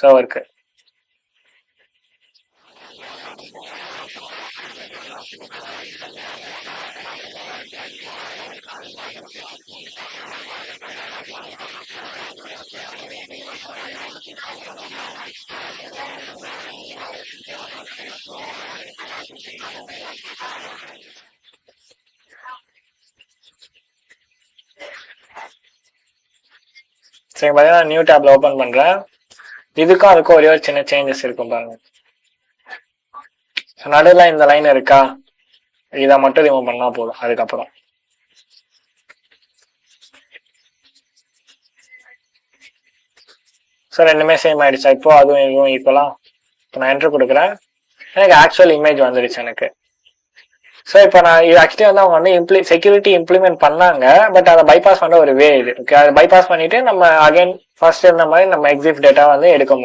சர்வருக்கு. சரி, பார்த்தீங்கன்னா நியூ டேப்ல ஓபன் பண்றேன். இதுக்கும் அதுக்கும் ஒரே ஒரு சின்ன சேஞ்சஸ் இருக்கும் பாருங்க. நடுவில் இந்த லைன் இருக்கா, இதை மட்டும் ரிமூவ் பண்ணா போதும். அதுக்கப்புறம் ஸோ ரெண்டுமே சேம் ஆயிடுச்சா? இப்போ அதுவும் இதுவும் ஈக்குவலா. இப்போ நான் என்ட்ரு கொடுக்குறேன், எனக்கு ஆக்சுவல் இமேஜ் வந்துடுச்சு எனக்கு. ஸோ இப்போ நான் இது ஆக்சுவலி வந்து அவங்க வந்து செக்யூரிட்டி இம்ப்ளிமெண்ட் பண்ணாங்க, பட் அதை பைபாஸ் பண்ண ஒரு வே இது. ஓகே, அதை பைபாஸ் பண்ணிட்டு நம்ம அகைன் ஃபர்ஸ்ட் இருந்த மாதிரி நம்ம எக்ஸிட் டேட்டா வந்து எடுக்க முடியும்.